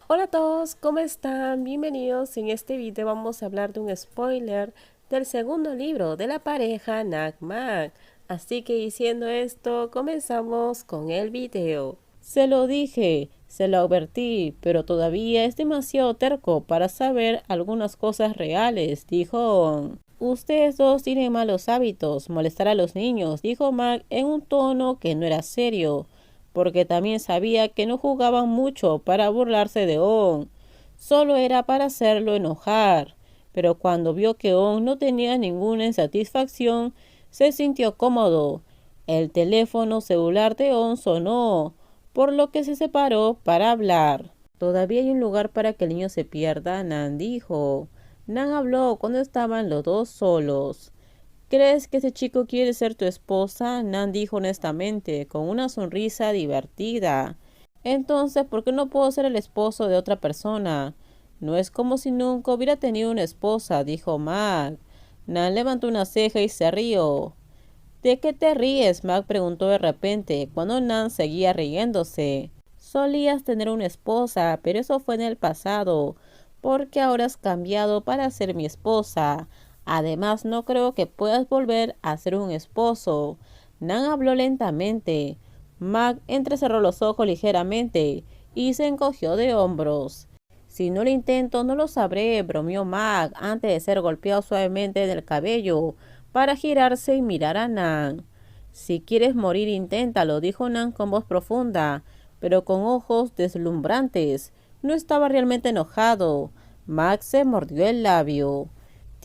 Hola a todos, ¿cómo están? Bienvenidos. En este video vamos a hablar de un spoiler del segundo libro de la pareja Nagmak. Así que diciendo esto, comenzamos con el video. Se lo dije, se lo advertí, pero todavía es demasiado terco para saber algunas cosas reales, dijo. Ustedes dos tienen malos hábitos, molestar a los niños, dijo Mac en un tono que no era serio porque también sabía que no jugaban mucho para burlarse de On, solo era para hacerlo enojar. Pero cuando vio que On no tenía ninguna insatisfacción, se sintió cómodo. El teléfono celular de On sonó, por lo que se separó para hablar. Todavía hay un lugar para que el niño se pierda, Nan dijo. Nan habló cuando estaban los dos solos. ¿Crees que ese chico quiere ser tu esposa? Nan dijo honestamente, con una sonrisa divertida. Entonces, ¿por qué no puedo ser el esposo de otra persona? No es como si nunca hubiera tenido una esposa, dijo Mac. Nan levantó una ceja y se rió. ¿De qué te ríes? Mac preguntó de repente, cuando Nan seguía riéndose. Solías tener una esposa, pero eso fue en el pasado, porque ahora has cambiado para ser mi esposa. Además, no creo que puedas volver a ser un esposo. Nan habló lentamente. Mac entrecerró los ojos ligeramente y se encogió de hombros. Si no lo intento, no lo sabré, bromeó Mac antes de ser golpeado suavemente en el cabello para girarse y mirar a Nan. Si quieres morir, inténtalo, dijo Nan con voz profunda, pero con ojos deslumbrantes. No estaba realmente enojado. Max se mordió el labio.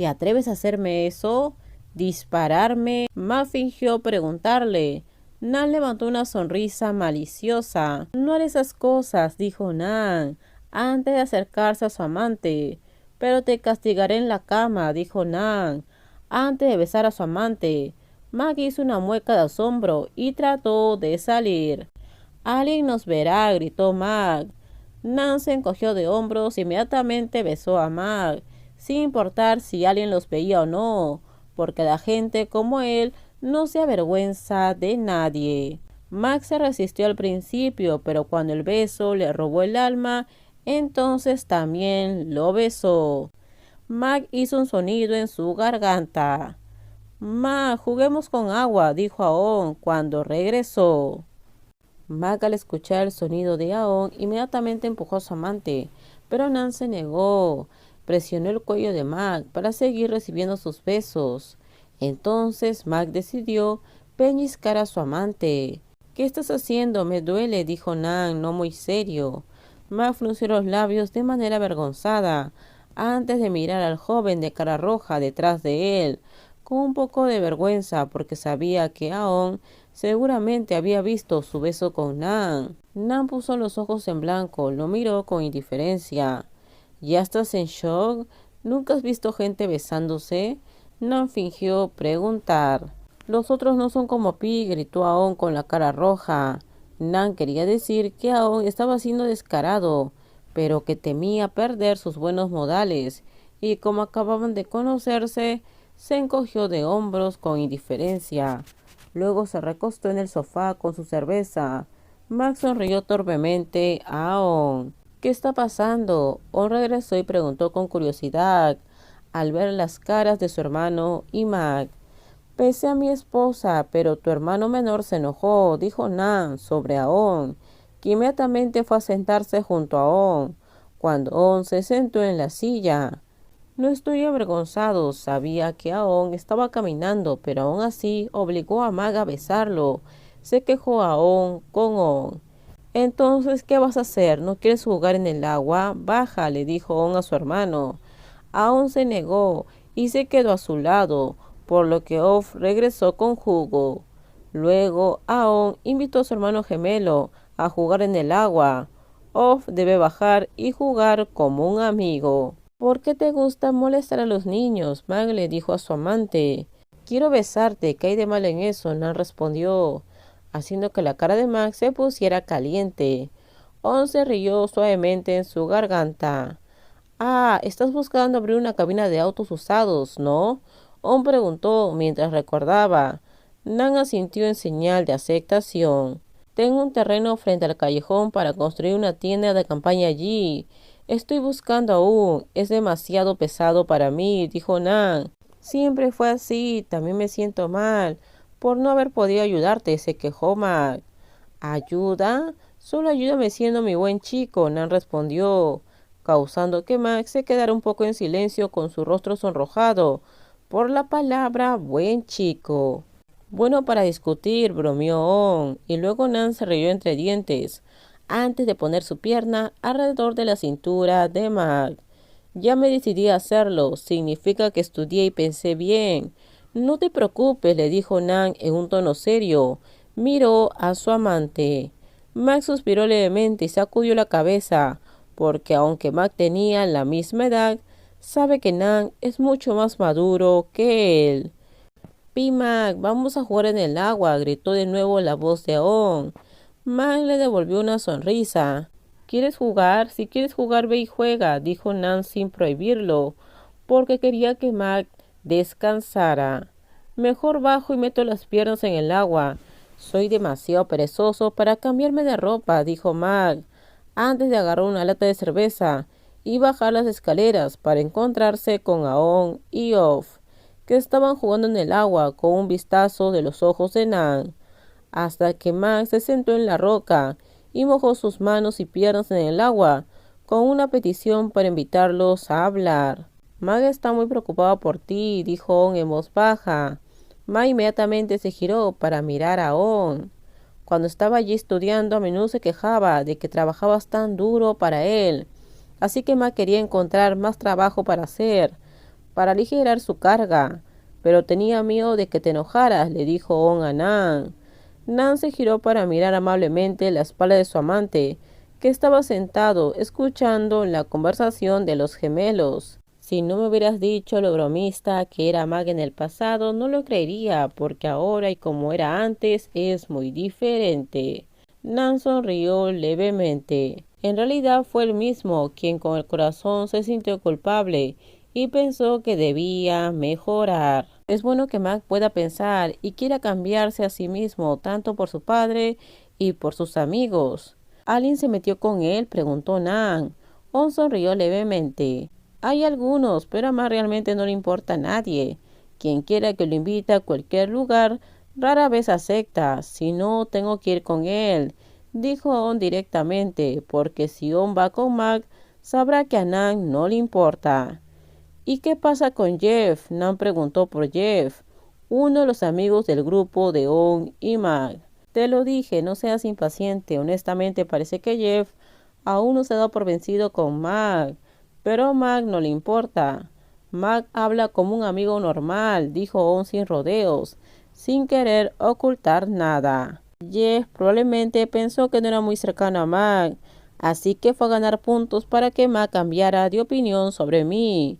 ¿Te atreves a hacerme eso? ¿Dispararme? Max fingió preguntarle. Nan levantó una sonrisa maliciosa. No haré esas cosas, dijo Nan, antes de acercarse a su amante. Pero te castigaré en la cama, dijo Nan, antes de besar a su amante. Maggie hizo una mueca de asombro y trató de salir. Alguien nos verá, gritó Mag. Nan se encogió de hombros y inmediatamente besó a Mag, sin importar si alguien los veía o no, porque la gente como él no se avergüenza de nadie. Mag se resistió al principio, pero cuando el beso le robó el alma, entonces también lo besó. Mag hizo un sonido en su garganta. Ma, juguemos con agua, dijo Aon cuando regresó. Mag al escuchar el sonido de Aon inmediatamente empujó a su amante, pero Nan se negó. Presionó el cuello de Mag para seguir recibiendo sus besos. Entonces Mag decidió peñiscar a su amante. ¿Qué estás haciendo? Me duele, dijo Nan, no muy serio. Mag frunció los labios de manera avergonzada antes de mirar al joven de cara roja detrás de él, con un poco de vergüenza porque sabía que Aon seguramente había visto su beso con Nan. Nan puso los ojos en blanco, lo miró con indiferencia. ¿Ya estás en shock? ¿Nunca has visto gente besándose? Nan fingió preguntar. Los otros no son como Pi, gritó Aon con la cara roja. Nan quería decir que Aon estaba siendo descarado, pero que temía perder sus buenos modales, y como acababan de conocerse, se encogió de hombros con indiferencia. Luego se recostó en el sofá con su cerveza. Max sonrió torpemente a On. ¿Qué está pasando? On regresó y preguntó con curiosidad al ver las caras de su hermano y Mac. Pese a mi esposa, pero tu hermano menor se enojó, dijo Nan sobre Aon, que inmediatamente fue a sentarse junto a On, cuando On se sentó en la silla. No estoy avergonzado, sabía que Aon estaba caminando, pero aún así obligó a Mag a besarlo. Se quejó Aon con On. Entonces, ¿qué vas a hacer? ¿No quieres jugar en el agua? Baja, le dijo On a su hermano. Aon se negó y se quedó a su lado, por lo que Off regresó con jugo. Luego, Aon invitó a su hermano gemelo a jugar en el agua. Off debe bajar y jugar como un amigo. ¿Por qué te gusta molestar a los niños? Mag le dijo a su amante. Quiero besarte, ¿qué hay de mal en eso? Nan respondió, haciendo que la cara de Mag se pusiera caliente. On se rió suavemente en su garganta. Ah, estás buscando abrir una cabina de autos usados, ¿no? On preguntó mientras recordaba. Nan asintió en señal de aceptación. Tengo un terreno frente al callejón para construir una tienda de campaña allí. Estoy buscando aún. Es demasiado pesado para mí, dijo Nan. Siempre fue así. También me siento mal por no haber podido ayudarte, se quejó Mac. ¿Ayuda? Solo ayúdame siendo mi buen chico, Nan respondió, causando que Max se quedara un poco en silencio con su rostro sonrojado por la palabra buen chico. Bueno para discutir, bromeó On, y luego Nan se rió entre dientes, antes de poner su pierna alrededor de la cintura de Mac. Ya me decidí a hacerlo, significa que estudié y pensé bien. No te preocupes, le dijo Nan en un tono serio. Miró a su amante. Mac suspiró levemente y sacudió la cabeza, porque aunque Mac tenía la misma edad, sabe que Nan es mucho más maduro que él. Mac, vamos a jugar en el agua, gritó de nuevo la voz de Aon. Mac le devolvió una sonrisa. ¿Quieres jugar? Si quieres jugar, ve y juega, dijo Nan sin prohibirlo, porque quería que Mac descansara. Mejor bajo y meto las piernas en el agua. Soy demasiado perezoso para cambiarme de ropa, dijo Mac, antes de agarrar una lata de cerveza y bajar las escaleras para encontrarse con Aon y Off, que estaban jugando en el agua con un vistazo de los ojos de Nan, hasta que Mac se sentó en la roca y mojó sus manos y piernas en el agua con una petición para invitarlos a hablar. Mac está muy preocupado por ti, dijo On en voz baja. Mac inmediatamente se giró para mirar a On. Cuando estaba allí estudiando, a menudo se quejaba de que trabajabas tan duro para él. Así que Mac quería encontrar más trabajo para hacer, para aligerar su carga. Pero tenía miedo de que te enojaras, le dijo On a Nan. Nan se giró para mirar amablemente la espalda de su amante, que estaba sentado escuchando la conversación de los gemelos. Si no me hubieras dicho lo bromista que era Mac en el pasado, no lo creería, porque ahora y como era antes es muy diferente. Nan sonrió levemente. En realidad fue él mismo quien con el corazón se sintió culpable y pensó que debía mejorar. Es bueno que Mac pueda pensar y quiera cambiarse a sí mismo, tanto por su padre y por sus amigos. ¿Alguien se metió con él?, preguntó Nan. On sonrió levemente. Hay algunos, pero a Mac realmente no le importa a nadie. Quien quiera que lo invite a cualquier lugar, rara vez acepta. Si no, tengo que ir con él, dijo On directamente, porque si On va con Mac, sabrá que a Nan no le importa. ¿Y qué pasa con Jeff?, Nan preguntó por Jeff, uno de los amigos del grupo de On y Mac. Te lo dije, no seas impaciente. Honestamente parece que Jeff aún no se ha dado por vencido con Mac, pero a Mac no le importa. Mac habla como un amigo normal, dijo On sin rodeos, sin querer ocultar nada. Jeff probablemente pensó que no era muy cercano a Mac, así que fue a ganar puntos para que Mac cambiara de opinión sobre mí.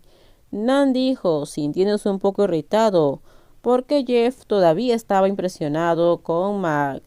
Nan dijo, sintiéndose un poco irritado, porque Jeff todavía estaba impresionado con Mac.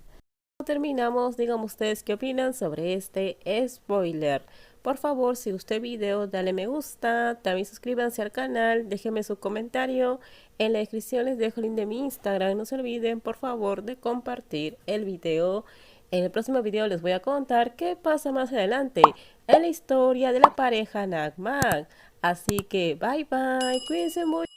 Terminamos, díganme ustedes qué opinan sobre este spoiler. Por favor, si gustó el video, dale me gusta, también suscríbanse al canal, déjenme su comentario. En la descripción les dejo el link de mi Instagram. No se olviden, por favor, de compartir el video. En el próximo video les voy a contar qué pasa más adelante en la historia de la pareja Nag Mac. Así que bye bye, cuídense mucho.